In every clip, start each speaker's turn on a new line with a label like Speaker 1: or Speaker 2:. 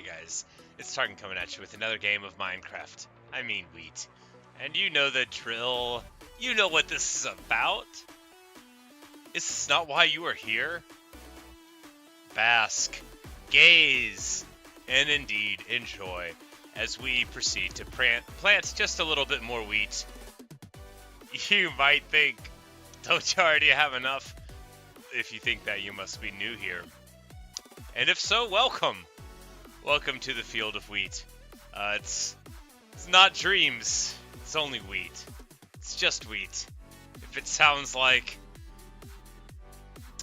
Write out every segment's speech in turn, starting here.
Speaker 1: guys, it's Tarkin coming at you with another game of Minecraft. I mean wheat. And you know the drill. You know what this is about. Is this not why you are here? Bask, gaze, and indeed enjoy as we proceed to plant just a little bit more wheat. You might think, don't you already have enough? If you think that, you must be new here. And if so, welcome. Welcome to the field of wheat. It's not dreams. It's only wheat. It's just wheat. If it sounds like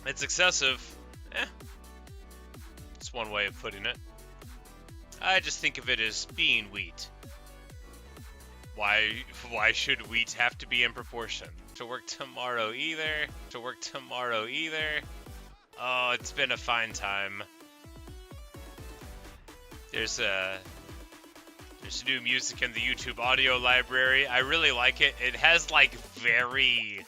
Speaker 1: it's excessive, it's one way of putting it. I just think of it as being wheat. Why should wheat have to be in proportion? To work tomorrow either. Oh, it's been a fine time. There's new music in the YouTube audio library. I really like it. It has like very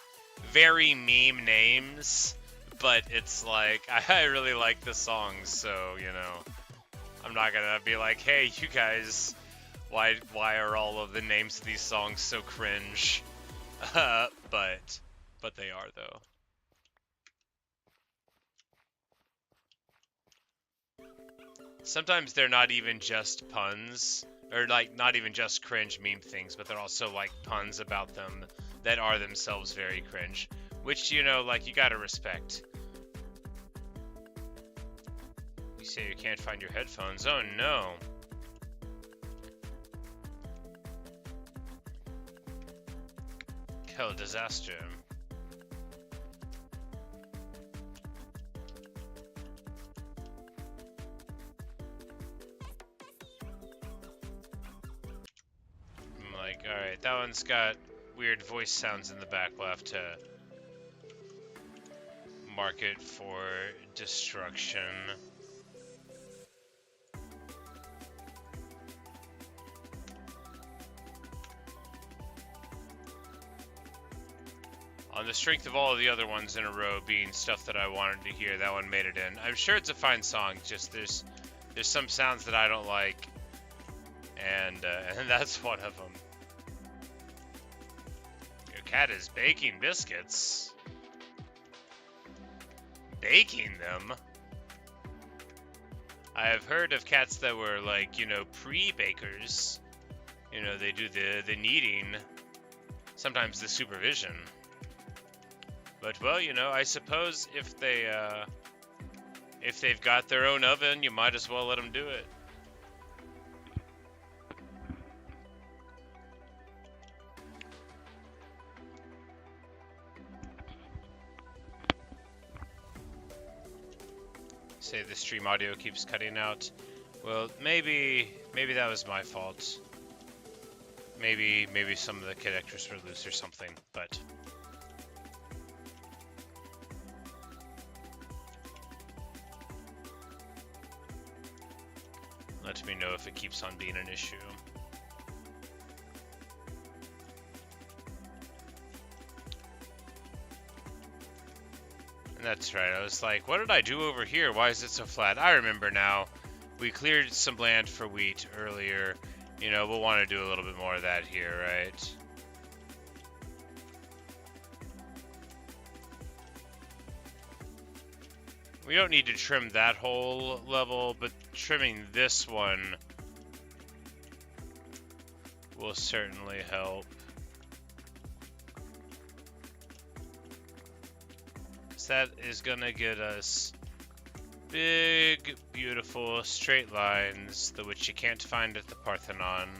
Speaker 1: meme names, but it's like I really like the songs, so you know, I'm not gonna be like, hey, you guys, why are all of the names of these songs so cringe? But they are though. Sometimes they're not even just puns, or like not even just cringe meme things, but they're also like puns about them that are themselves very cringe, which, you know, like you gotta respect. You say you can't find your headphones. Oh no. Hell, disaster. Alright, that one's got weird voice sounds in the back. We'll have to mark it for destruction. On the strength of all of the other ones in a row being stuff that I wanted to hear, that one made it in. I'm sure it's a fine song, just there's some sounds that I don't like, and that's one of them. Cat is baking biscuits. Baking them? I have heard of cats that were like, you know, pre-bakers. You know, they do the kneading, sometimes the supervision. But well, you know, I suppose if they've got their own oven, you might as well let them do it. Say the stream audio keeps cutting out. Well, maybe that was my fault. Maybe some of the connectors were loose or something, but let me know if it keeps on being an issue. That's right, I was like, what did I do over here? Why is it so flat? I remember now. We cleared some land for wheat earlier. You know, we'll want to do a little bit more of that here, right? We don't need to trim that whole level, but trimming this one will certainly help. That is gonna get us big, beautiful straight lines, the which you can't find at the Parthenon.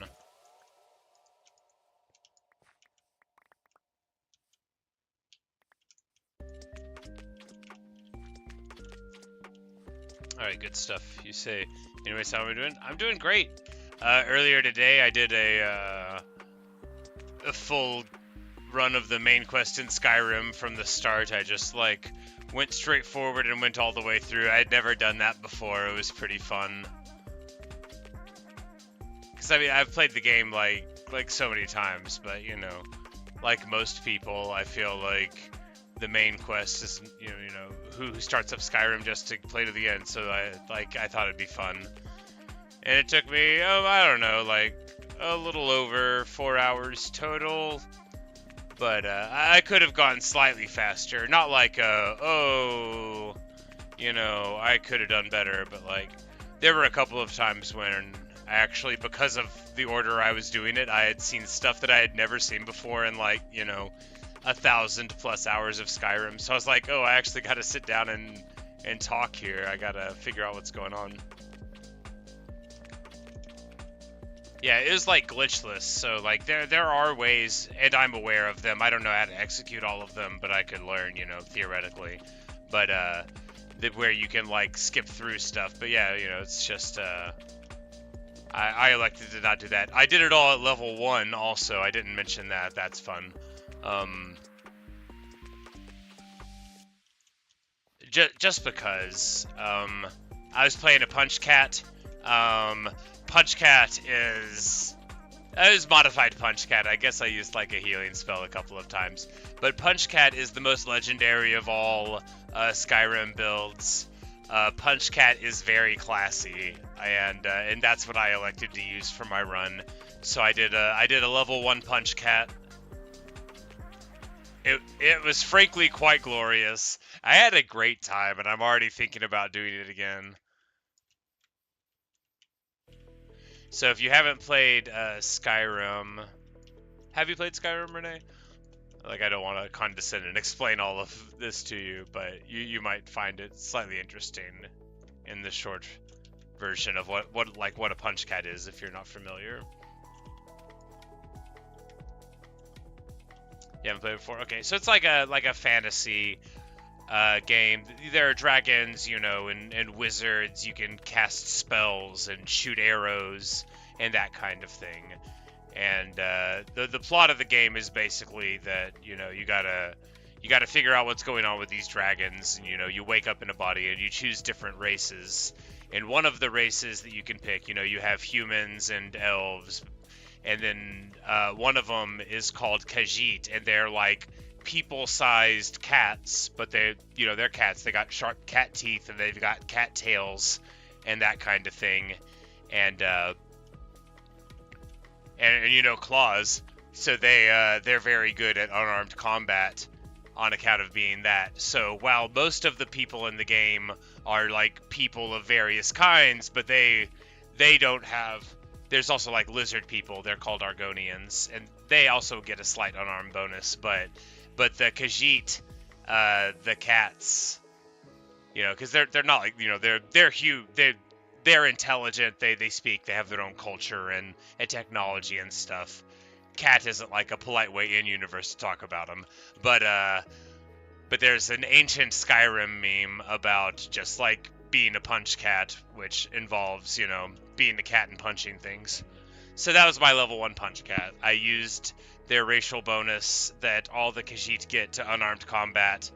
Speaker 1: Alright, good stuff. You say. Anyways, how am I doing? I'm doing great. Earlier today, I did a full run of the main quest in Skyrim from the start. I just like went straight forward and went all the way through. I'd never done that before. It was pretty fun. Cause I mean, I've played the game like so many times, but you know, like most people, I feel like the main quest is, you know, who starts up Skyrim just to play to the end. So I thought it'd be fun. And it took me, I don't know, like a little over 4 hours total. But I could have gone slightly faster. Not like, oh, you know, I could have done better. But like, there were a couple of times when actually, because of the order I was doing it, I had seen stuff that I had never seen before in like, you know, 1,000+ hours of Skyrim. So I was like, oh, I actually got to sit down and talk here. I got to figure out what's going on. Yeah, it was like glitchless, so like there are ways, and I'm aware of them. I don't know how to execute all of them, but I could learn, you know, theoretically. But where you can like skip through stuff. But yeah, you know, it's just I elected to not do that. I did it all at level 1 also. I didn't mention that. That's fun. Just because I was playing a Punch Cat. Punch Cat is modified Punch Cat. I guess I used like a healing spell a couple of times. But Punch Cat is the most legendary of all Skyrim builds. Punch Cat is very classy, and that's what I elected to use for my run. So I did a level 1 Punch Cat. It was frankly quite glorious. I had a great time, and I'm already thinking about doing it again. So if you haven't played Skyrim, have you played Skyrim, Renee? Like, I don't want to condescend and explain all of this to you, but you might find it slightly interesting in the short version of what a Punch Cat is if you're not familiar. You haven't played it before? Okay, so it's like a fantasy game. There are dragons, you know, and wizards. You can cast spells and shoot arrows and that kind of thing. And the plot of the game is basically that, you know, you gotta figure out what's going on with these dragons. And, you know, you wake up in a body and you choose different races. And one of the races that you can pick, you know, you have humans and elves. And then one of them is called Khajiit, and they're like people-sized cats, but they're cats. They got sharp cat teeth, and they've got cat tails, and that kind of thing, and you know, claws. So they're very good at unarmed combat on account of being that. So while most of the people in the game are like people of various kinds, but they don't have. There's also like lizard people. They're called Argonians, and they also get a slight unarmed bonus. But the Khajiit, the cats, you know, because they're not like, you know, they're huge. They're intelligent. They speak. They have their own culture and technology and stuff. Cat isn't like a polite way in universe to talk about them. But there's an ancient Skyrim meme about just like being a punch cat, which involves, you know, being the cat and punching things. So that was my level 1 Punch Cat. I used their racial bonus that all the Khajiit get to unarmed combat,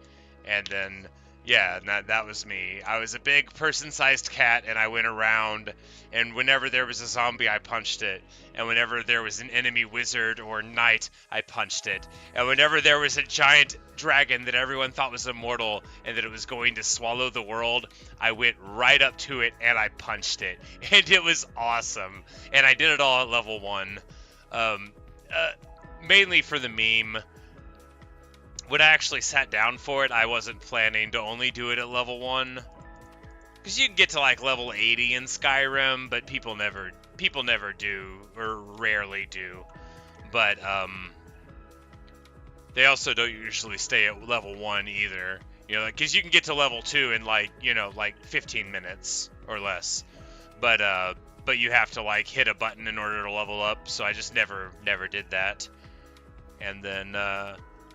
Speaker 1: and then, yeah, that was me. I was a big person-sized cat, and I went around, and whenever there was a zombie, I punched it. And whenever there was an enemy wizard or knight, I punched it. And whenever there was a giant dragon that everyone thought was immortal and that it was going to swallow the world, I went right up to it and I punched it. And it was awesome. And I did it all at level 1. Mainly for the meme. When I actually sat down for it, I wasn't planning to only do it at level 1. Because you can get to like level 80 in Skyrim, but people never do, or rarely do. But they also don't usually stay at level 1 either. You know, because you can get to level 2 in like, you know, like 15 minutes or less. But you have to like hit a button in order to level up, so I just never did that. And then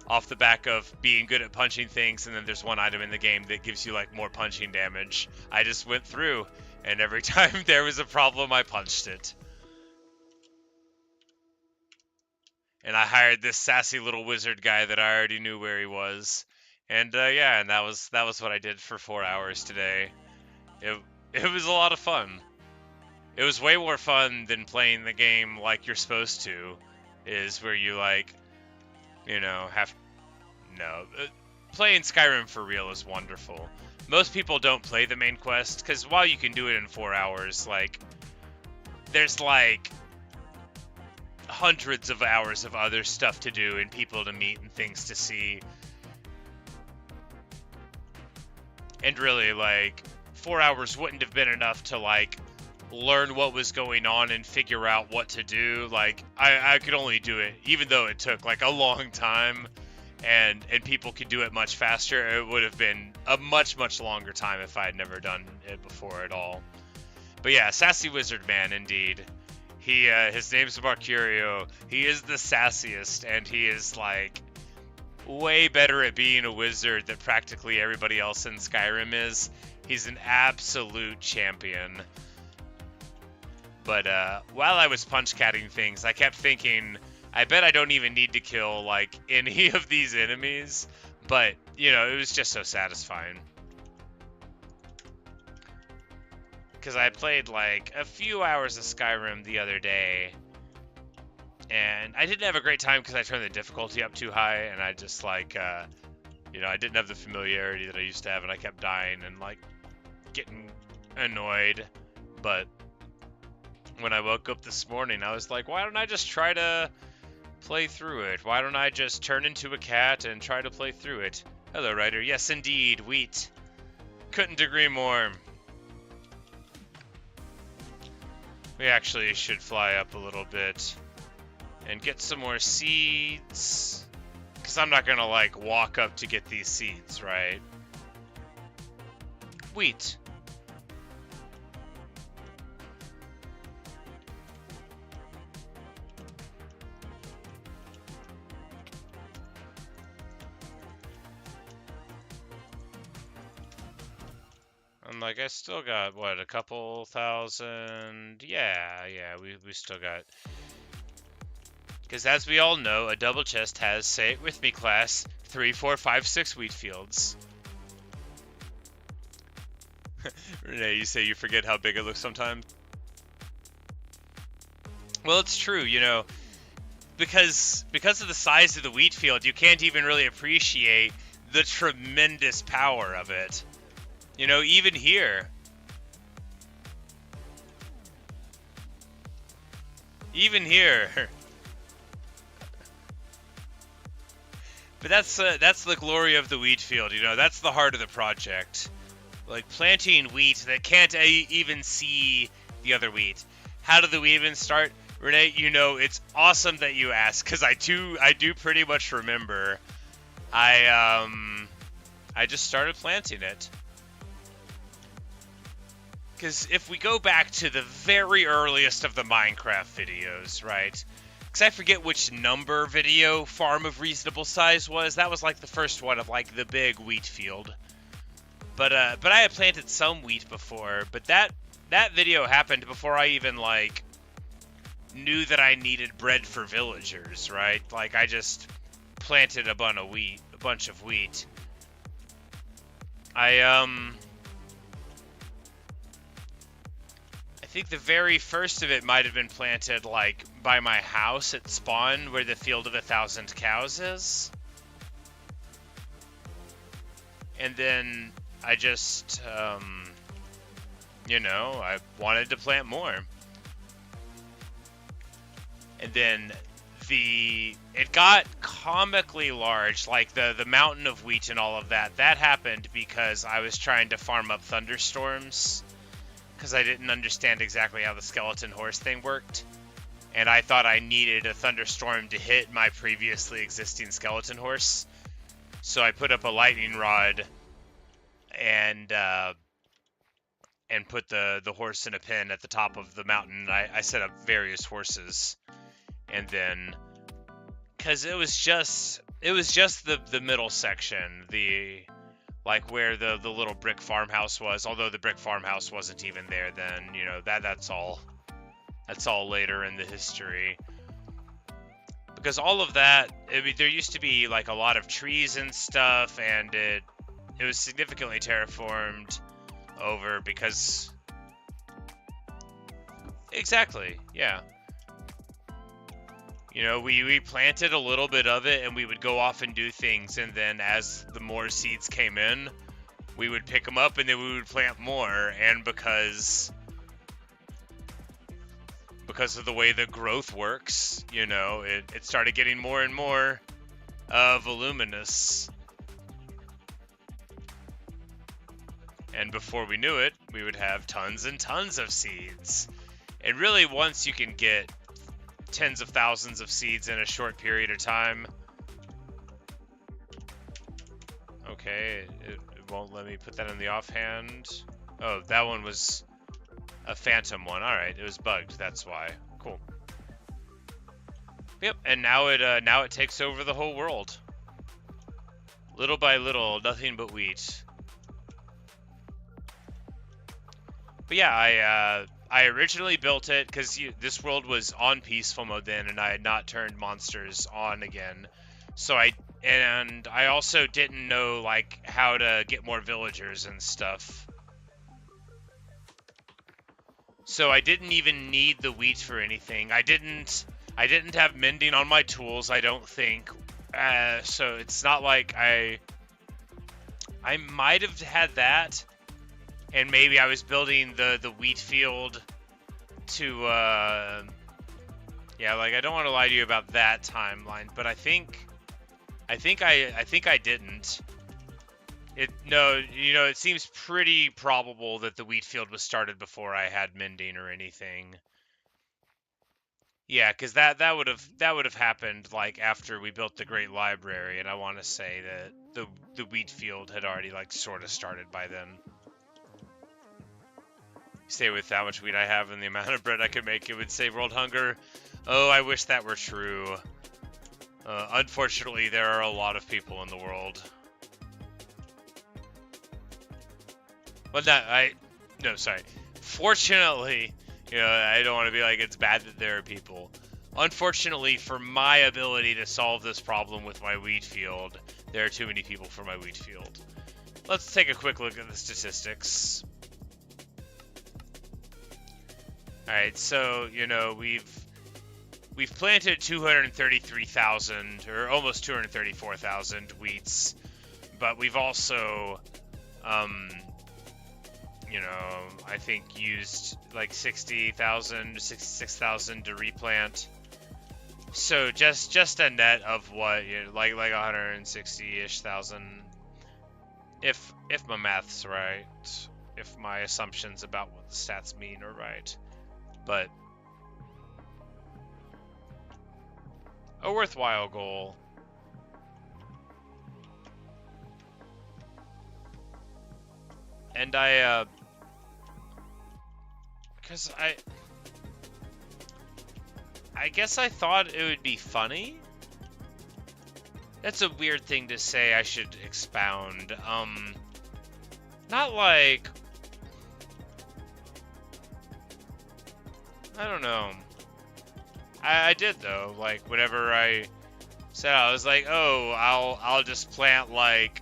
Speaker 1: off the back of being good at punching things, and then there's one item in the game that gives you like more punching damage, I just went through, and every time there was a problem, I punched it. And I hired this sassy little wizard guy that I already knew where he was. And yeah, and that was what I did for 4 hours today. It was a lot of fun. It was way more fun than playing the game like you're supposed to, is where you like, you know, playing Skyrim for real is wonderful. Most people don't play the main quest, because while you can do it in 4 hours, like, there's like hundreds of hours of other stuff to do and people to meet and things to see. And really, like, 4 hours wouldn't have been enough to, like, learn what was going on and figure out what to do. Like, I could only do it, even though it took, like, a long time, and people could do it much faster. It would have been a much, much longer time if I had never done it before at all. But yeah, Sassy Wizard Man, indeed. His name's Marcurio. He is the sassiest, and he is, like, way better at being a wizard than practically everybody else in Skyrim is. He's an absolute champion. But while I was punch-catting things, I kept thinking, I bet I don't even need to kill, like, any of these enemies. But, you know, it was just so satisfying. Because I played, like, a few hours of Skyrim the other day. And I didn't have a great time because I turned the difficulty up too high. And I just, like, you know, I didn't have the familiarity that I used to have. And I kept dying and, like, getting annoyed. But when I woke up this morning, I was like, why don't I just try to play through it? Why don't I just turn into a cat and try to play through it? Hello, Ryder. Yes, indeed. Wheat. Couldn't agree more. We actually should fly up a little bit and get some more seeds. Because I'm not going to, like, walk up to get these seeds, right? Wheat. I'm like, I still got, what, a couple thousand? Yeah, we still got... Because as we all know, a double chest has, say it with me, class, 3, 4, 5, 6 wheat fields. Renee, you say you forget how big it looks sometimes? Well, it's true, you know, because of the size of the wheat field, you can't even really appreciate the tremendous power of it. You know, even here. Even here. But that's the glory of the wheat field, you know, that's the heart of the project. Like, planting wheat that can't even see the other wheat. How did the wheat even start? Renee, you know, it's awesome that you asked, because I do pretty much remember. I just started planting it. Because if we go back to the very earliest of the Minecraft videos, right? Because I forget which number video Farm of Reasonable Size was. That was like the first one of like the big wheat field. But I had planted some wheat before. But that video happened before I even like knew that I needed bread for villagers, right? Like I just planted a bunch of wheat. I think the very first of it might have been planted, like, by my house at spawn, where the Field of 1,000 Cows is. And then I just, you know, I wanted to plant more. And then it got comically large, like the mountain of wheat and all of that. That happened because I was trying to farm up thunderstorms. Because I didn't understand exactly how the skeleton horse thing worked. And I thought I needed a thunderstorm to hit my previously existing skeleton horse. So I put up a lightning rod and put the horse in a pen at the top of the mountain. I set up various horses. And then, because it was just the middle section, like where the little brick farmhouse was, although the brick farmhouse wasn't even there then, you know, that's all later in the history. Because all of that, I mean, there used to be like a lot of trees and stuff, and it was significantly terraformed over because... Exactly, yeah. You know, we planted a little bit of it, and we would go off and do things, and then as the more seeds came in, we would pick them up, and then we would plant more, and because because of the way the growth works, you know, it started getting more and more voluminous. And before we knew it, we would have tons and tons of seeds. And really, once you can get tens of thousands of seeds in a short period of time. Okay, it won't let me put that in the offhand. Oh, that one was a phantom one. All right, it was bugged. That's why. Cool. Yep, and now it takes over the whole world. Little by little, nothing but wheat. But yeah, I originally built it because this world was on peaceful mode then, and I had not turned monsters on again. So I also didn't know like how to get more villagers and stuff. So I didn't even need the wheat for anything. I didn't have mending on my tools, I don't think. So it's not like I might have had that. And maybe I was building the wheat field to, yeah, like I don't want to lie to you about that timeline, but I think I didn't. It seems pretty probable that the wheat field was started before I had mending or anything. Yeah, because that would have happened like after we built the Great Library, and I want to say that the wheat field had already like sort of started by then. Say with how much wheat I have and the amount of bread I could make, it would save world hunger. Oh, I wish that were true. Unfortunately, there are a lot of people in the world. Well, sorry. Fortunately, I don't want to be like it's bad that there are people. Unfortunately, for my ability to solve this problem with my wheat field, there are too many people for my wheat field. Let's take a quick look at the statistics. Alright, so, we've planted 233,000, or almost 234,000 wheats, but we've also, I think used like 60,000, 66,000 to replant. So just a net of what, like 160-ish thousand, if my math's right, if my assumptions about what the stats mean are right. But a worthwhile goal. And because I guess I thought it would be funny. That's a weird thing to say. I should expound. Not like, I don't know. I did though. Like whenever I said, I was like, oh, I'll just plant like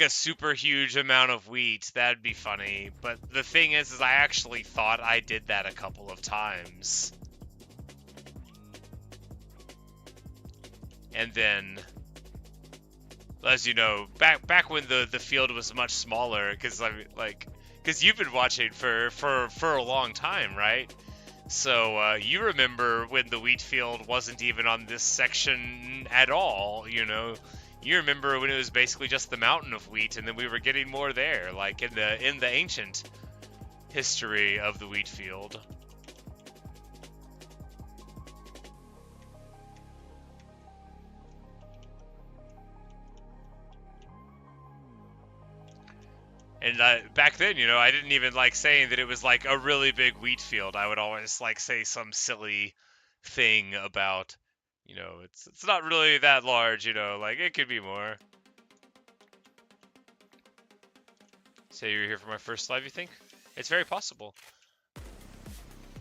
Speaker 1: a super huge amount of wheat. That'd be funny. But the thing is I actually thought I did that a couple of times. And then, as you know, back when the field was much smaller, because you've been watching for a long time, right? So you remember when the wheat field wasn't even on this section at all, You remember when it was basically just the mountain of wheat, and then we were getting more there, like in the ancient history of the wheat field. And back then, I didn't even like saying that it was like a really big wheat field. I would always like say some silly thing about, it's not really that large, like it could be more. So you're here for my first live, you think? It's very possible.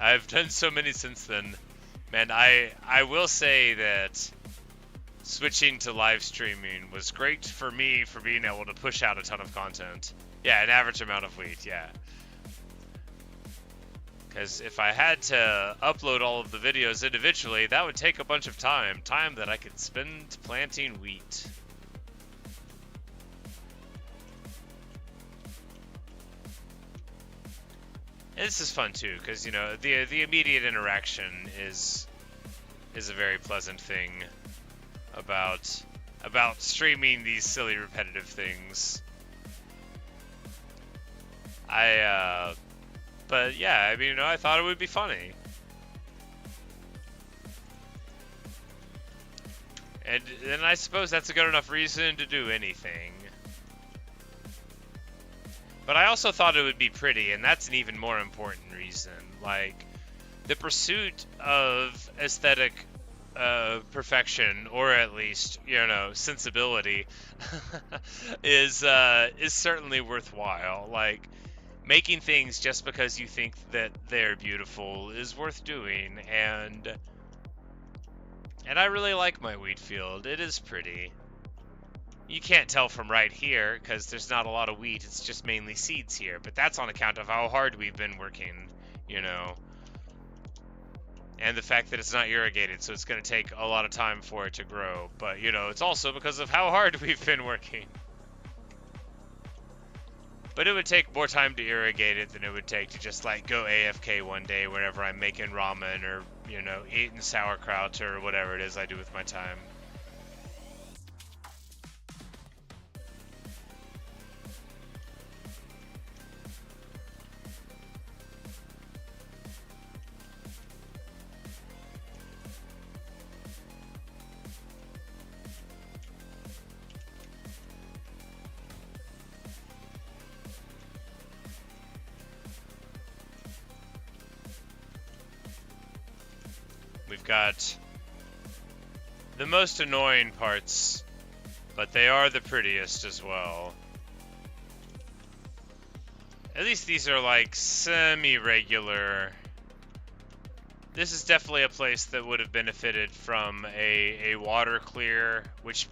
Speaker 1: I've done so many since then. Man, I will say that switching to live streaming was great for me for being able to push out a ton of content. Yeah, an average amount of wheat, yeah. Because if I had to upload all of the videos individually, that would take a bunch of time. Time that I could spend planting wheat. And this is fun too, because you know the immediate interaction is a very pleasant thing about streaming these silly repetitive things. But yeah, I mean, you know, I thought it would be funny. And I suppose that's a good enough reason to do anything. But I also thought it would be pretty, and that's an even more important reason. Like, the pursuit of aesthetic perfection, or at least, you know, sensibility, is certainly worthwhile. Like, making things just because you think that they're beautiful is worth doing, and I really like my wheat field. It is pretty. You can't tell from right here because there's not a lot of wheat. It's just mainly seeds here, but that's on account of how hard we've been working, you know. And the fact that it's not irrigated, so it's going to take a lot of time for it to grow. But, you know, it's also because of how hard we've been working. But it would take more time to irrigate it than it would take to just, like, go AFK one day whenever I'm making ramen or, you know, eating sauerkraut or whatever it is I do with my time. We've got the most annoying parts, but they are the prettiest as well. At least these are like semi-regular. This is definitely a place that would have benefited from a water clear, which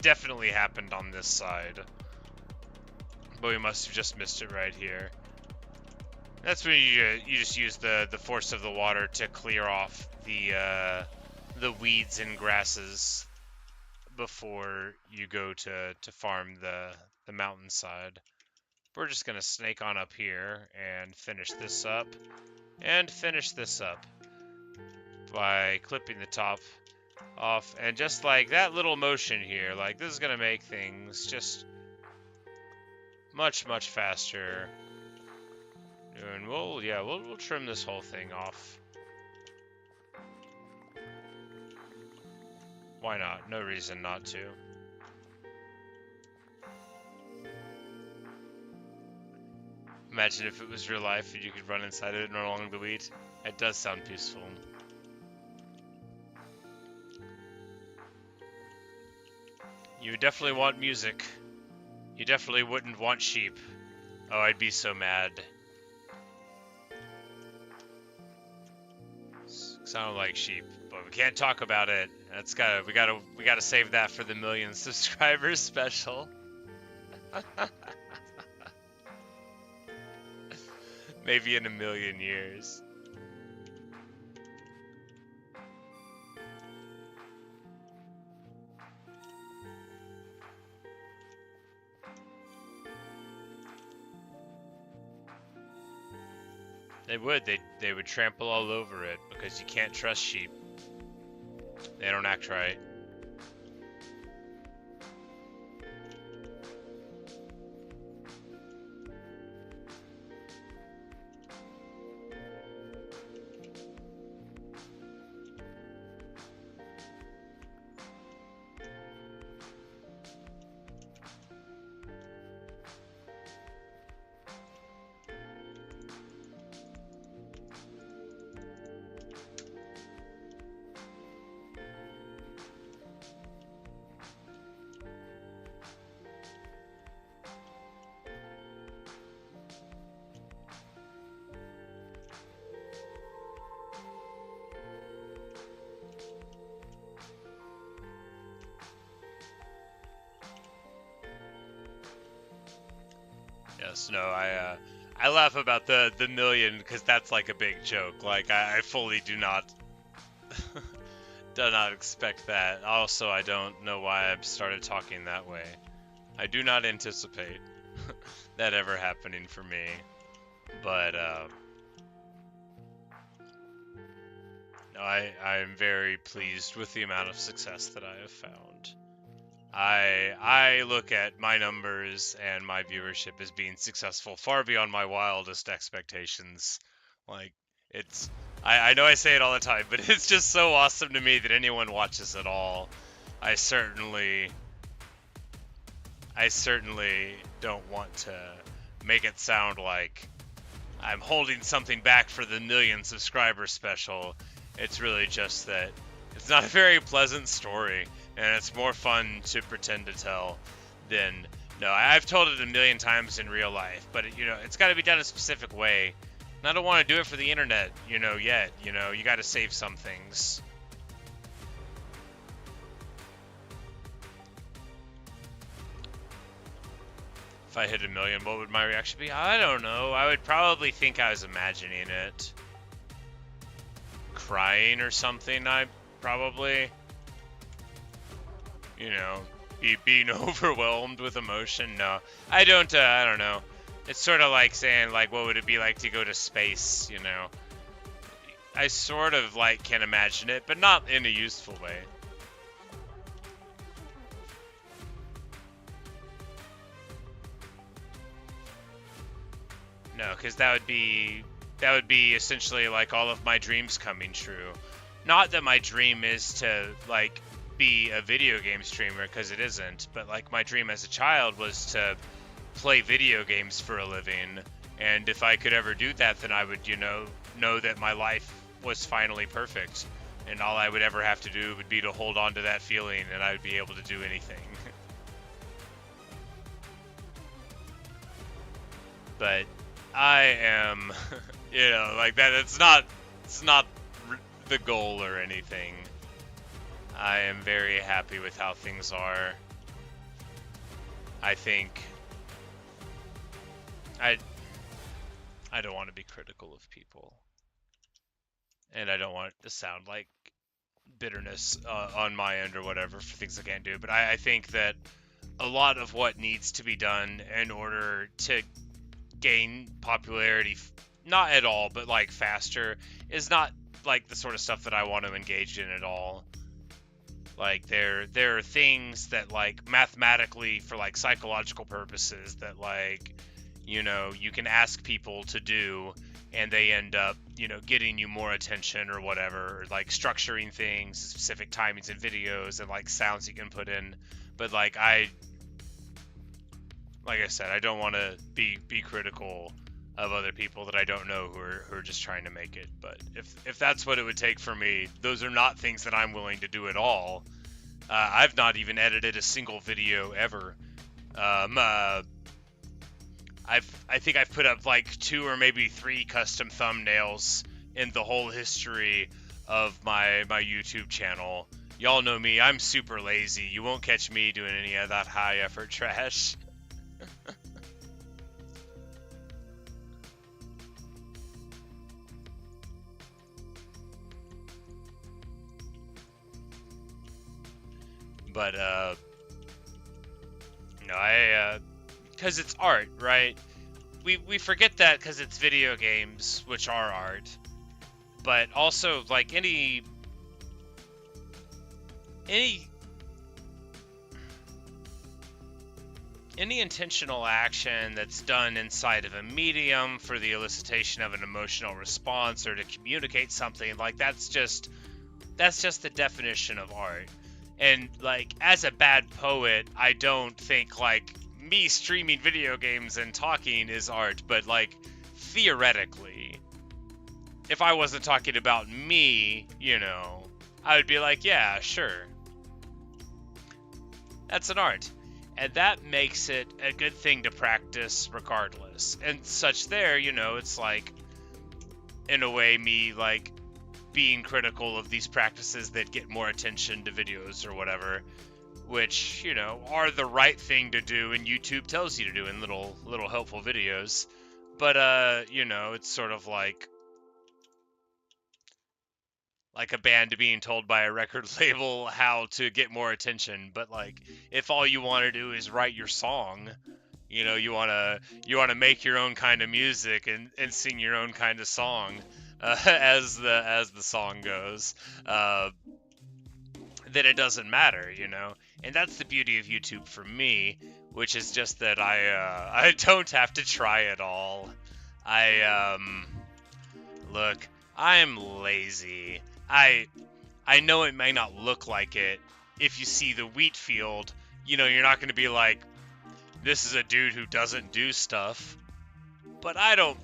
Speaker 1: definitely happened on this side. But we must have just missed it right here. That's when you just use the force of the water to clear off the weeds and grasses before you go to farm the mountainside. We're just gonna snake on up here and finish this up by clipping the top off, and just like that little motion here, like this is gonna make things just much faster. And we'll trim this whole thing off. Why not? No reason not to. Imagine if it was real life and you could run inside it and run along the wheat. It does sound peaceful. You would definitely want music. You definitely wouldn't want sheep. Oh, I'd be so mad. Sound like sheep, but we can't talk about it. We gotta save that for the 1,000,000 subscribers special. Maybe in 1,000,000 years. They would trample all over it because you can't trust sheep. They don't act right. Yes, no, I laugh about the 1,000,000 because that's like a big joke. Like I fully do not expect that. Also, I don't know why I've started talking that way. I do not anticipate that ever happening for me. But No, I'm very pleased with the amount of success that I have found. I look at my numbers and my viewership as being successful far beyond my wildest expectations. Like, it's I know I say it all the time, but it's just so awesome to me that anyone watches at all. I certainly don't want to make it sound like I'm holding something back for the million subscriber special. It's really just that it's not a very pleasant story, and it's more fun to pretend to tell than no. I've told it a million times in real life, but it's got to be done a specific way. And I don't want to do it for the internet, yet. You got to save some things. If I hit 1 million, what would my reaction be? I don't know. I would probably think I was imagining it. Crying or something, I probably, being overwhelmed with emotion. No, I don't know. It's sort of like saying, like, what would it be like to go to space, I sort of, can imagine it, but not in a useful way. No, because that would be essentially like all of my dreams coming true. Not that my dream is to be a video game streamer, because it isn't, but my dream as a child was to play video games for a living, and if I could ever do that, then I would know that my life was finally perfect, and all I would ever have to do would be to hold on to that feeling, and I would be able to do anything. But I am, that. It's not the goal or anything. I am very happy with how things are. I think I don't want to be critical of people, and I don't want it to sound like bitterness on my end or whatever for things I can't do. But I think that a lot of what needs to be done in order to gain popularity, not at all, but faster, is not the sort of stuff that I want to engage in at all. There are things that mathematically, for psychological purposes, that you can ask people to do, and they end up getting you more attention or whatever, or structuring things, specific timings in videos, and sounds you can put in. But like I said, I don't want to be critical of other people that I don't know who are just trying to make it. But if that's what it would take for me, those are not things that I'm willing to do at all. I've not even edited a single video ever. I think I've put up 2 or maybe 3 custom thumbnails in the whole history of my YouTube channel. Y'all know me, I'm super lazy. You won't catch me doing any of that high effort trash. But because it's art, right? We forget that because it's video games, which are art. But also, any intentional action that's done inside of a medium for the elicitation of an emotional response or to communicate something, that's just the definition of art. And as a bad poet, I don't think me streaming video games and talking is art, but theoretically, if I wasn't talking about me, I would be yeah, sure, that's an art. And that makes it a good thing to practice regardless. And such there, it's in a way, me being critical of these practices that get more attention to videos or whatever, which, are the right thing to do and YouTube tells you to do in little helpful videos. But, it's sort of like a band being told by a record label how to get more attention. But if all you want to do is write your song, you wanna make your own kind of music and sing your own kind of song, as the song goes. Then it doesn't matter. And that's the beauty of YouTube for me, which is just that I don't have to try it all. Look, I'm lazy. I know it may not look like it. If you see the wheat field, you're not going to be like, this is a dude who doesn't do stuff. But I don't...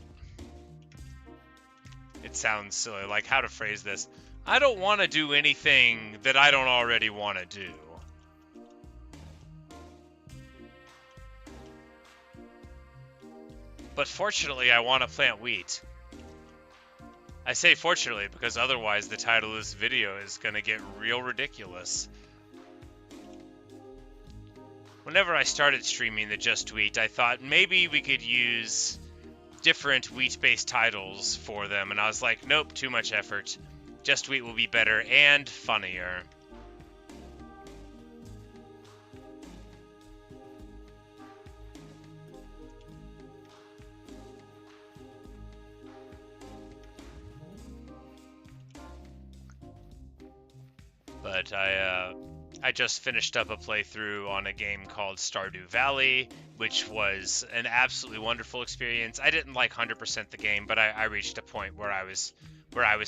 Speaker 1: It sounds silly, like how to phrase this. I don't want to do anything that I don't already want to do. But fortunately, I want to plant wheat. I say fortunately because otherwise the title of this video is going to get real ridiculous. Whenever I started streaming the Just Wheat, I thought maybe we could use different wheat-based titles for them, and I was like, nope, too much effort. Just Wheat will be better and funnier. But I just finished up a playthrough on a game called Stardew Valley, which was an absolutely wonderful experience. I didn't like 100% the game, but I reached a point where I was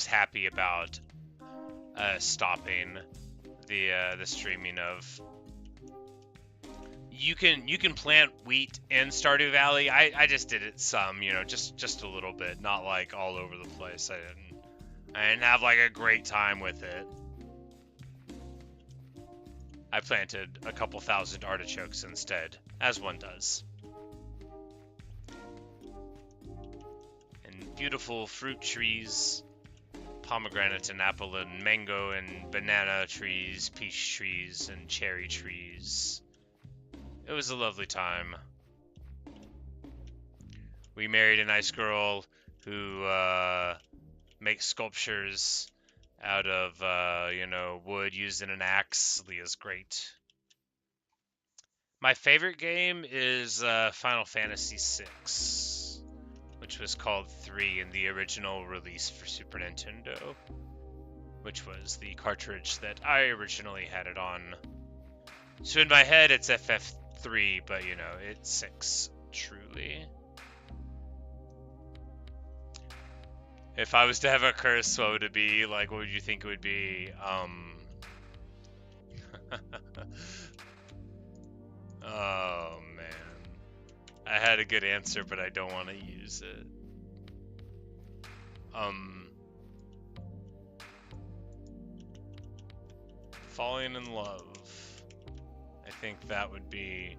Speaker 1: happy about stopping the streaming of. You can plant wheat in Stardew Valley. I just did it some, just a little bit, not like all over the place. I didn't have like a great time with it. I planted a couple thousand artichokes instead, as one does. And beautiful fruit trees, pomegranate and apple and mango and banana trees, peach trees and cherry trees. It was a lovely time. We married a nice girl who makes sculptures out of, wood used in an axe. Leah's great. My favorite game is Final Fantasy VI, which was called 3 in the original release for Super Nintendo, which was the cartridge that I originally had it on. So in my head, it's FF3, but, it's 6, truly. If I was to have a curse, what would it be? Like, what would you think it would be? Oh, man. I had a good answer, but I don't want to use it. Falling in love. I think that would be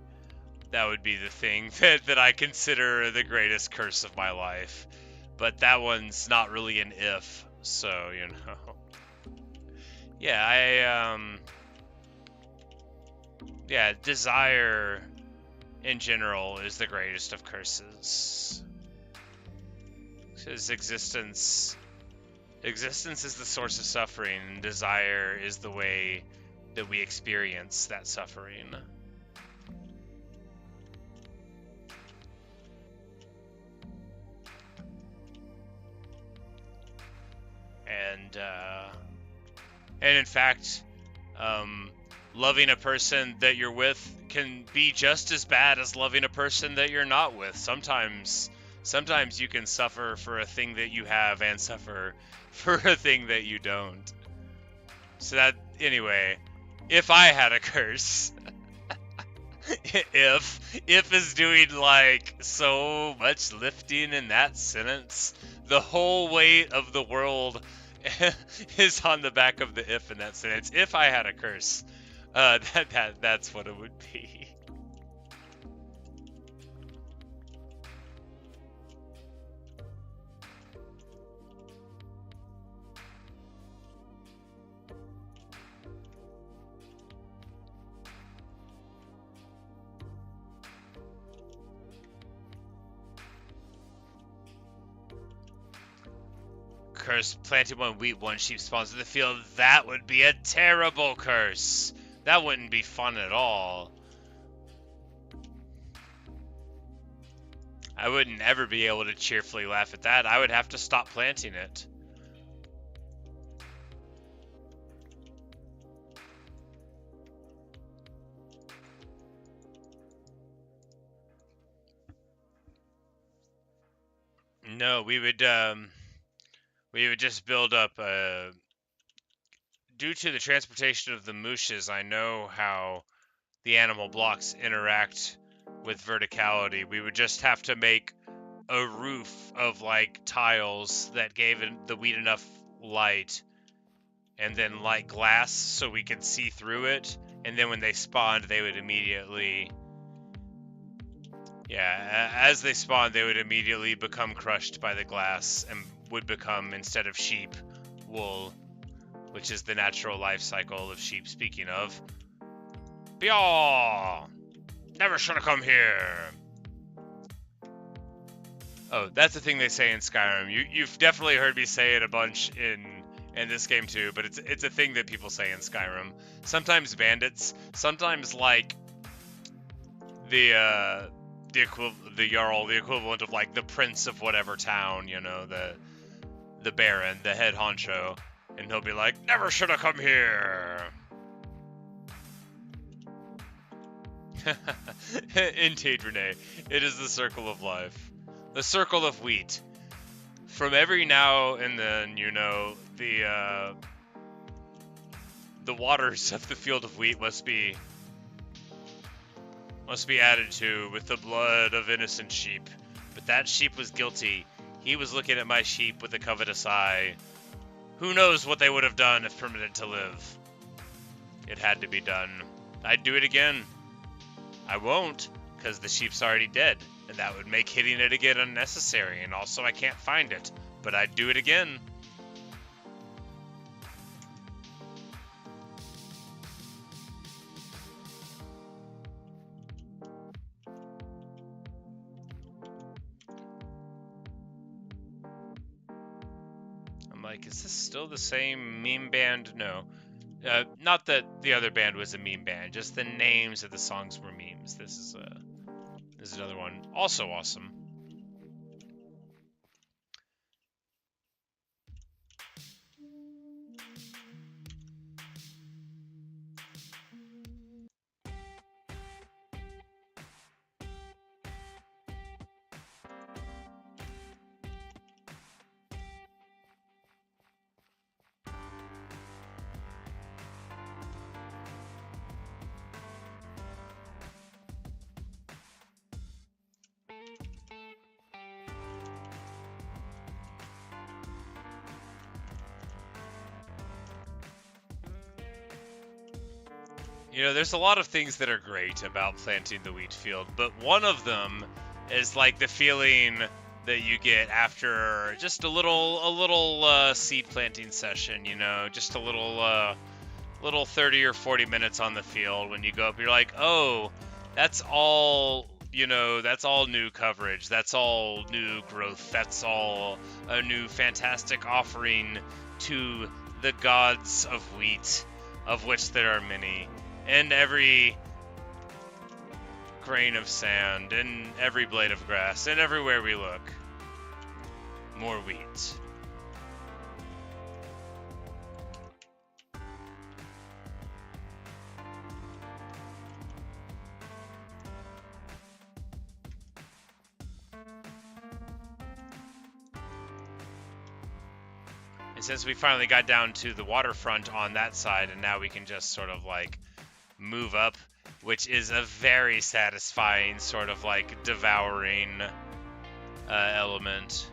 Speaker 1: the thing that I consider the greatest curse of my life. But that one's not really an if, so, Yeah, desire in general is the greatest of curses. Because existence is the source of suffering, and desire is the way that we experience that suffering. And in fact, loving a person that you're with can be just as bad as loving a person that you're not with. Sometimes you can suffer for a thing that you have and suffer for a thing that you don't. So that, anyway, if I had a curse, if is doing like so much lifting in that sentence, the whole weight of the world is on the back of the if in that sentence. If I had a curse, that's what it would be. Curse, planted one wheat, one sheep spawns in the field. That would be a terrible curse. That wouldn't be fun at all. I wouldn't ever be able to cheerfully laugh at that. I would have to stop planting it. No, we would just build up. Due to the transportation of the mooshes, I know how the animal blocks interact with verticality. We would just have to make a roof of like tiles that gave the wheat enough light, and then light glass so we could see through it. And then when they spawned, they would immediately, as they spawned, they would immediately become crushed by the glass and would become, instead of sheep, wool, which is the natural life cycle of sheep. Speaking of, Byaw! Never should have come here. Oh, that's the thing they say in Skyrim. You've definitely heard me say it a bunch in this game too, but it's a thing that people say in Skyrim. Sometimes bandits, sometimes like the Jarl, the equivalent of like the prince of whatever town, you know, the baron, the head honcho, and he'll be like, never should have come here. Indeed, Renee. It is the circle of life. The circle of wheat. From every now and then, you know, the waters of the field of wheat must be added to with the blood of innocent sheep. But that sheep was guilty. He was looking at my sheep with a covetous eye. Who knows what they would have done if permitted to live? It had to be done. I'd do it again. I won't, because the sheep's already dead, and that would make hitting it again unnecessary, and also I can't find it, but I'd do it again. I'm like, is this still the same meme band? No. Not that the other band was a meme band, just the names of the songs were memes. This is another one, also awesome. You know, there's a lot of things that are great about planting the wheat field, but one of them is like the feeling that you get after just a little seed planting session, you know, just a little 30 or 40 minutes on the field. When you go up, you're like, oh, that's all, you know, that's all new coverage, that's all new growth, that's all a new fantastic offering to the gods of wheat, of which there are many. And every grain of sand, and every blade of grass, and everywhere we look, more wheat. And since we finally got down to the waterfront on that side, and now we can just sort of like move up, which is a very satisfying sort of like devouring element.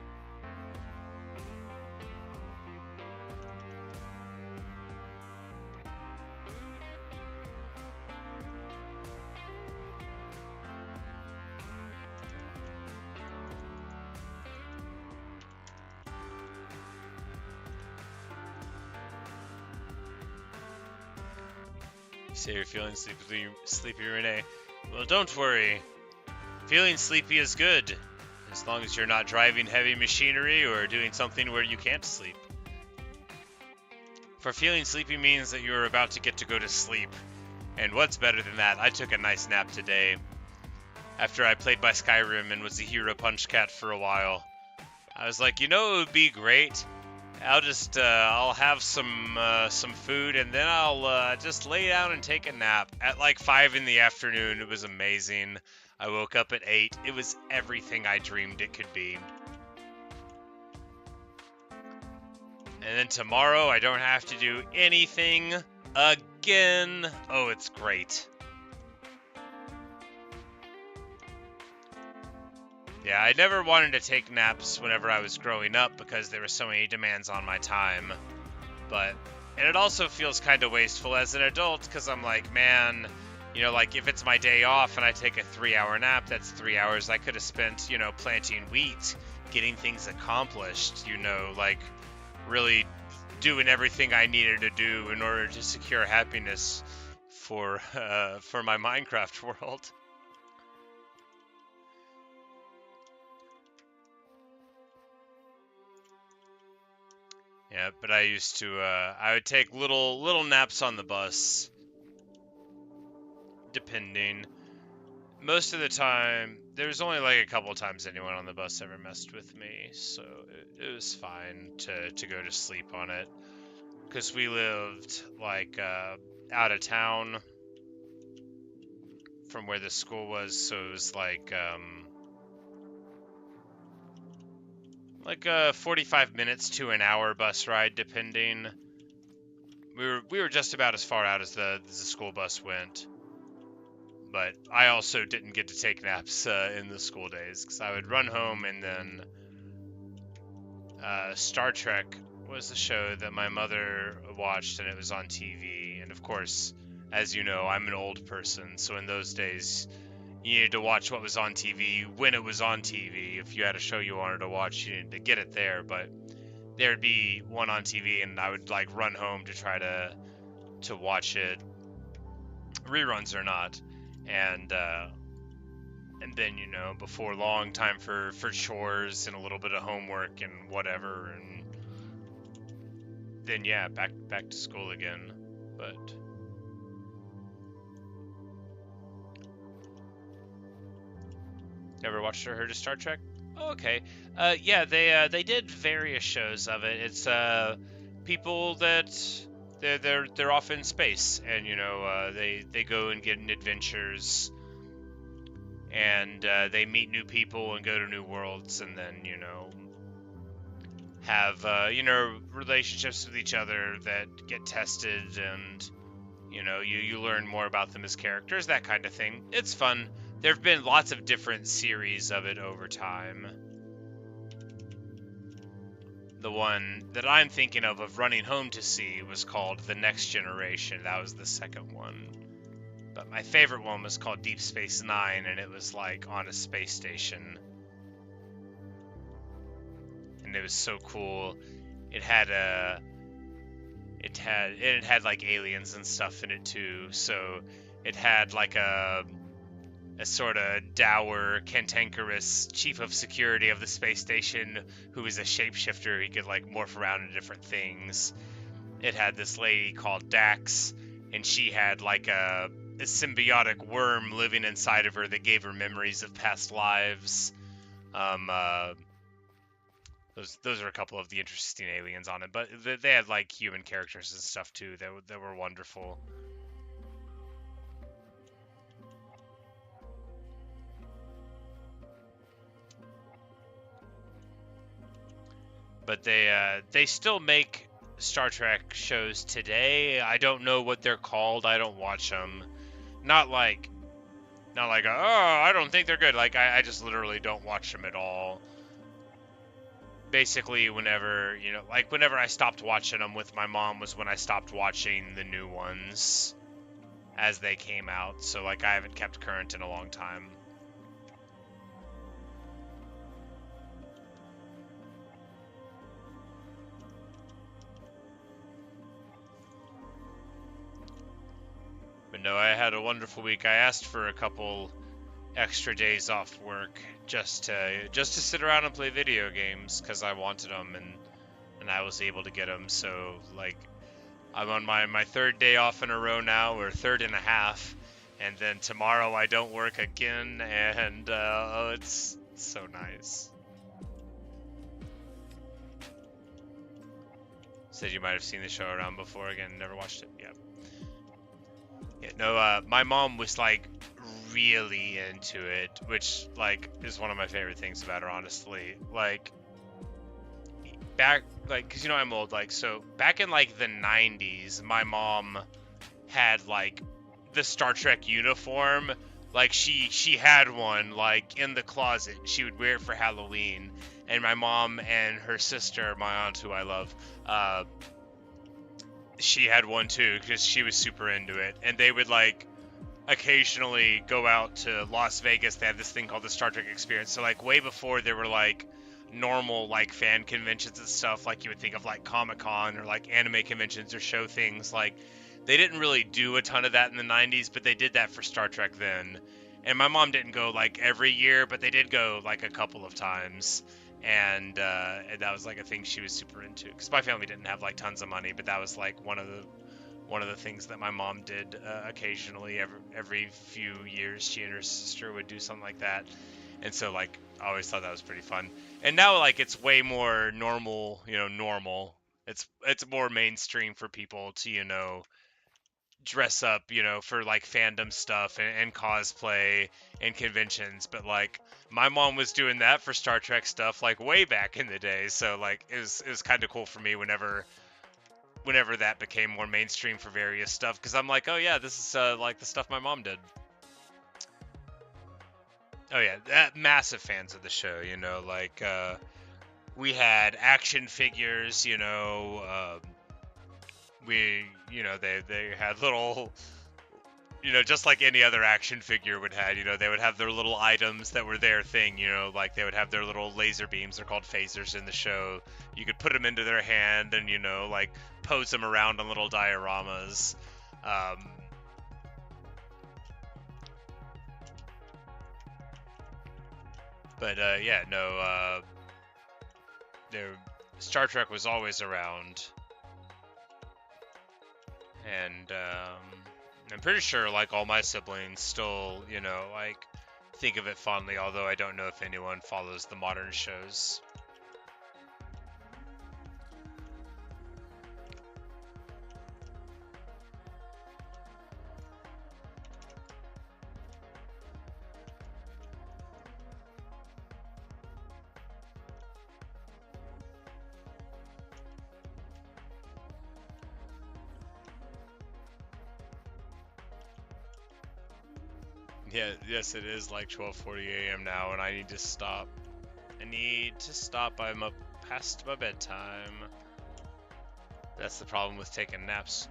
Speaker 1: Say you're feeling sleepy, Renee. Well, don't worry. Feeling sleepy is good, as long as you're not driving heavy machinery or doing something where you can't sleep. For feeling sleepy means that you're about to get to go to sleep. And what's better than that? I took a nice nap today. after I played by Skyrim and was a hero punch cat for a while. I was like, you know, it would be great. I'll have some food, and then I'll just lay down and take a nap. At like 5 in the afternoon, it was amazing. I woke up at 8. It was everything I dreamed it could be. And then tomorrow, I don't have to do anything again. Oh, it's great. Yeah, I never wanted to take naps whenever I was growing up because there were so many demands on my time. And it also feels kind of wasteful as an adult because I'm like, man, you know, like if it's my day off and I take a 3-hour nap, that's 3 hours I could have spent, you know, planting wheat, getting things accomplished, you know, like really doing everything I needed to do in order to secure happiness for my Minecraft world. Yeah, but I used to, I would take little naps on the bus, depending. Most of the time, there was only like a couple times anyone on the bus ever messed with me, so it was fine to go to sleep on it. Because we lived, like, out of town from where the school was, so it was like a 45 minutes to an hour bus ride, depending. We were just about as far out as the school bus went. But I also didn't get to take naps in the school days, because I would run home, and then Star Trek was the show that my mother watched, and it was on TV. And of course, as you know, I'm an old person, so in those days, you needed to watch what was on TV when it was on TV. If you had a show you wanted to watch, you needed to get it there. But there'd be one on TV, and I would like run home to try to watch it, reruns or not. And then, you know, before long, time for chores and a little bit of homework and whatever, and then yeah, back to school again. But never watched or heard of Star Trek? Oh, okay. Yeah, they did various shows of it. It's people that they're off in space, and you know they go and get in adventures, and they meet new people and go to new worlds, and then you know have you know relationships with each other that get tested, and you know you learn more about them as characters, that kind of thing. It's fun. There have been lots of different series of it over time. The one that I'm thinking of running home to see was called The Next Generation. That was the second one. But my favorite one was called Deep Space Nine, and it was like on a space station. And it was so cool. It had like aliens and stuff in it too. So it had like a sort of dour, cantankerous chief of security of the space station who was a shapeshifter. He could like morph around into different things. It had this lady called Dax, and she had like a symbiotic worm living inside of her that gave her memories of past lives. Those are a couple of the interesting aliens on it, but they had like human characters and stuff too that were wonderful. But they still make Star Trek shows today. I don't know what they're called. I don't watch them. Not like, oh, I don't think they're good. Like, I just literally don't watch them at all. Basically, whenever, you know, like whenever I stopped watching them with my mom was when I stopped watching the new ones as they came out. So, like, I haven't kept current in a long time. But no, I had a wonderful week. I asked for a couple extra days off work just to sit around and play video games because I wanted them, and I was able to get them. So like I'm on my third day off in a row now, or third and a half, And then tomorrow I don't work again, and oh, it's so nice. Said you might have seen the show around before. Again, never watched it. Yeah. Yeah, no, my mom was like really into it, which like is one of my favorite things about her, honestly. Like back, like, cause you know I'm old, like, so back in like the 90s, my mom had like the Star Trek uniform. Like she had one like in the closet. She would wear it for Halloween. And my mom and her sister, my aunt who I love, she had one too because she was super into it. And they would like occasionally go out to Las Vegas. They had this thing called the Star Trek Experience. So like way before there were like normal like fan conventions and stuff like you would think of like Comic-Con or like anime conventions or show things, like they didn't really do a ton of that in the 90s, but they did that for Star Trek then. And my mom didn't go like every year, but they did go like a couple of times. And that was like a thing she was super into, because my family didn't have like tons of money, but that was like one of the things that my mom did occasionally. Every few years, she and her sister would do something like that. And so like I always thought that was pretty fun. And now like it's way more normal, normal. It's more mainstream for people to, dress up, for like fandom stuff and cosplay and conventions. But like my mom was doing that for Star Trek stuff like way back in the day. So like it was kind of cool for me whenever that became more mainstream for various stuff, because I'm like, oh yeah, this is like the stuff my mom did. Oh yeah, massive fans of the show. Like we had action figures. They had little, just like any other action figure would have. They would have their little items that were their thing. Like they would have their little laser beams. They're called phasers in the show. You could put them into their hand and like pose them around on little dioramas. Um, but yeah, no. There, Star Trek was always around, and I'm pretty sure like all my siblings still, like think of it fondly. Although I don't know if anyone follows the modern shows. Yeah, yes, it is like 12:40 a.m. now, and I need to stop. I need to stop. I'm up past my bedtime. That's the problem with taking naps.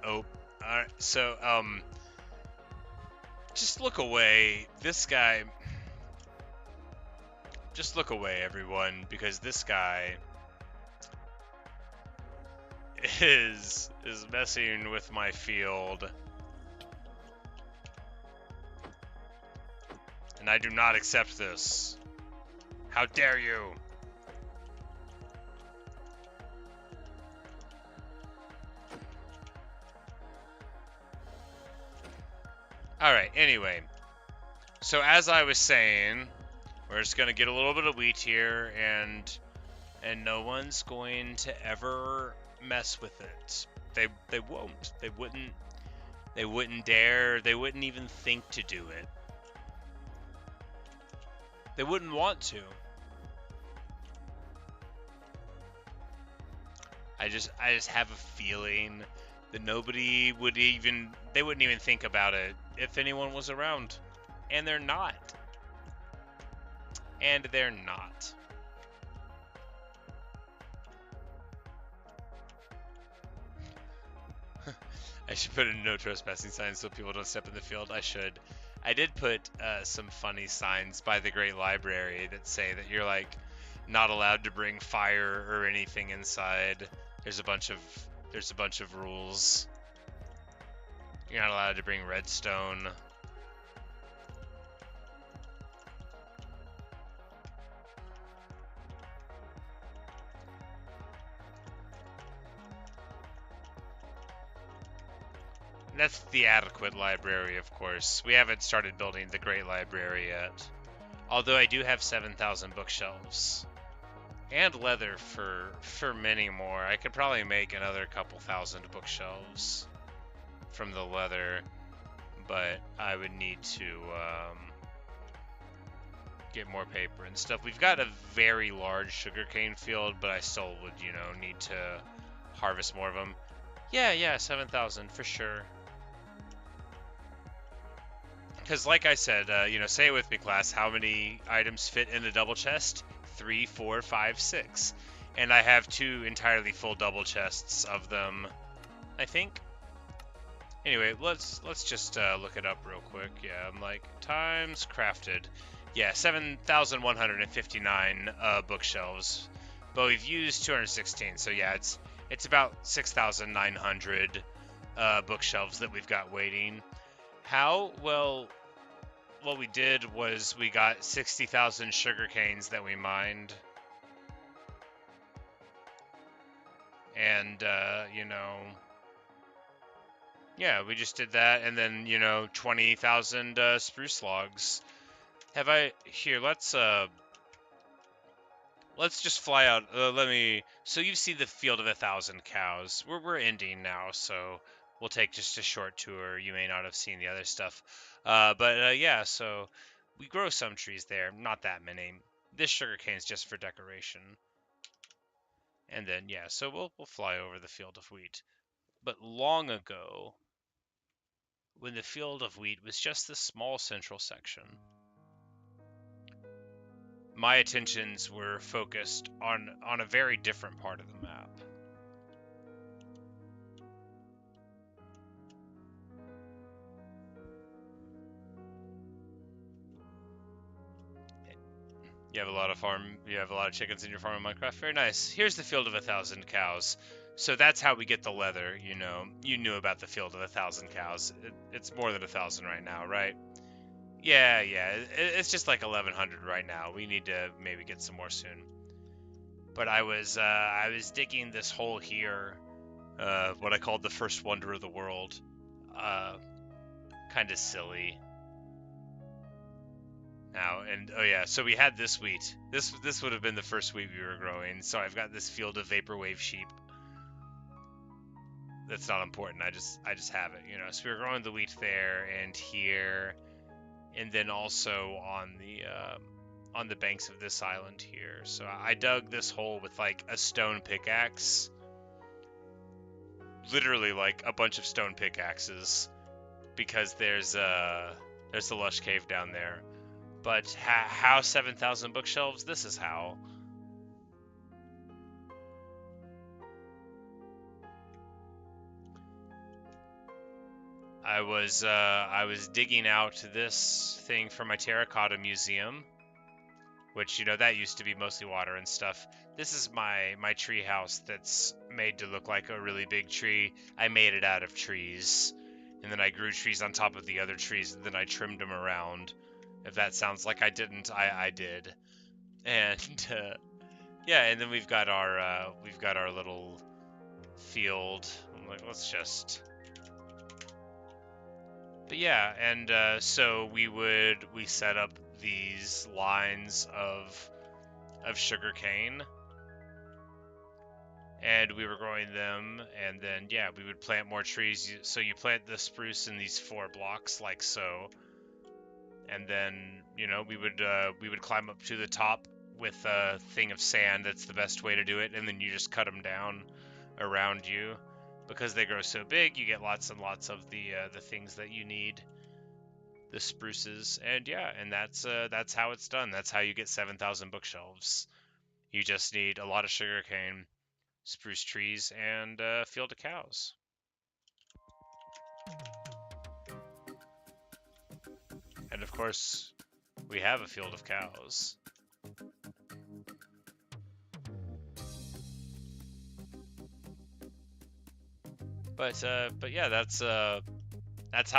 Speaker 1: Alright, so, just look away. This guy, just look away, everyone, because this guy is messing with my field. And I do not accept this. How dare you? Alright, anyway. So as I was saying, we're just gonna get a little bit of wheat here, and no one's going to ever mess with it. They won't. They wouldn't dare. They wouldn't even think to do it. They wouldn't want to. I just have a feeling that nobody would even, they wouldn't even think about it if anyone was around. And they're not. And they're not. I should put in no trespassing signs so people don't step in the field. I should. I did put some funny signs by the Great Library that say that you're like not allowed to bring fire or anything inside. There's a bunch of rules. You're not allowed to bring redstone. That's the adequate library, of course. We haven't started building the great library yet. Although I do have 7,000 bookshelves. And leather for many more. I could probably make another couple thousand bookshelves from the leather, but I would need to get more paper and stuff. We've got a very large sugarcane field, but I still would, need to harvest more of them. Yeah, 7,000 for sure. Because like I said, say it with me, class, how many items fit in a double chest? 3, 4, 5, 6. And I have 2 entirely full double chests of them, I think. Anyway, let's just look it up real quick. Yeah, I'm like, times crafted. Yeah, 7,159 bookshelves. But we've used 216, so yeah, it's about 6,900 bookshelves that we've got waiting. How? Well, what we did was we got 60,000 sugar canes that we mined. And, yeah, we just did that, and then, 20,000 spruce logs. Here, let's just fly out. So you see the field of 1,000 cows. We're ending now, so we'll take just a short tour. You may not have seen the other stuff. Yeah, so we grow some trees there, not that many. This sugarcane is just for decoration. And then, yeah, so we'll fly over the field of wheat. But long ago, when the field of wheat was just this small central section, my attentions were focused on a very different part of the map. You have a lot of chickens in your farm in Minecraft. Very nice. Here's the field of 1,000 cows. So that's how we get the leather, You knew about the field of 1,000 cows. It's more than 1,000 right now, right? Yeah. It's just like 1,100 right now. We need to maybe get some more soon. But I was digging this hole here, what I called the first wonder of the world. Kind of silly. Now, and oh yeah, so we had this wheat. This would have been the first wheat we were growing. So I've got this field of vaporwave sheep. That's not important. I just have it, So we were growing the wheat there and here, and then also on the banks of this island here. So I dug this hole with like a stone pickaxe. Literally like a bunch of stone pickaxes, because there's the lush cave down there. But how 7,000 bookshelves? This is how. I was digging out this thing for my terracotta museum, which, that used to be mostly water and stuff. This is my tree house that's made to look like a really big tree. I made it out of trees, and then I grew trees on top of the other trees, and then I trimmed them around. If that sounds like I didn't, I did. And yeah, and then we've got our little field. I'm like, let's just. But yeah, and so we set up these lines of sugar cane, and we were growing them, and then yeah, we would plant more trees. So you plant the spruce in these 4 blocks like so. And then, we would climb up to the top with a thing of sand. That's the best way to do it. And then you just cut them down around you. Because they grow so big, you get lots and lots of the things that you need. The spruces. And yeah, and that's how it's done. That's how you get 7,000 bookshelves. You just need a lot of sugarcane, spruce trees, and a field of cows. And of course, we have a field of cows. But yeah, that's how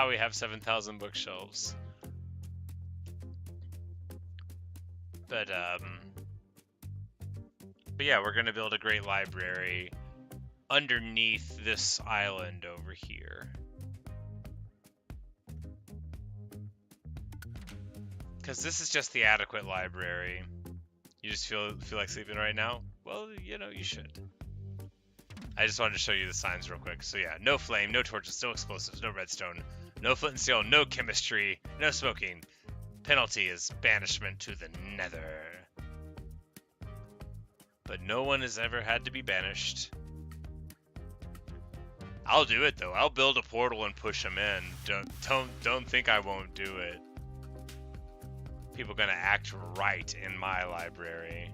Speaker 1: we have 7,000 bookshelves. But yeah, we're gonna build a great library underneath this island over here. Because this is just the adequate library. You just feel like sleeping right now? Well, you know, you should. I just wanted to show you the signs real quick. So yeah, no flame, no torches, no explosives, no redstone, no flint and steel, no chemistry, no smoking. Penalty is banishment to the nether. But no one has ever had to be banished. I'll do it though. I'll build a portal and push them in. Don't think I won't do it. People gonna act right in my library.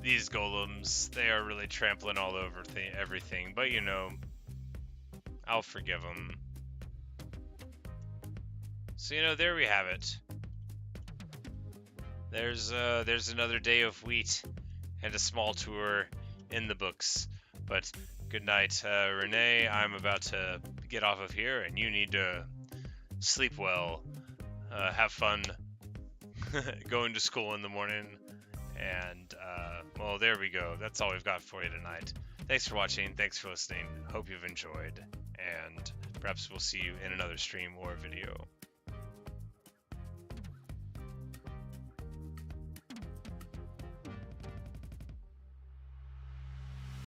Speaker 1: These golems, they are really trampling all over everything, but you know, I'll forgive them. So you know, there we have it. There's another day of wheat and a small tour in the books. But good night, Renee. I'm about to get off of here, and you need to sleep well, have fun, going to school in the morning, and well, there we go. That's all we've got for you tonight. Thanks for watching. Thanks for listening. Hope you've enjoyed, and perhaps we'll see you in another stream or video.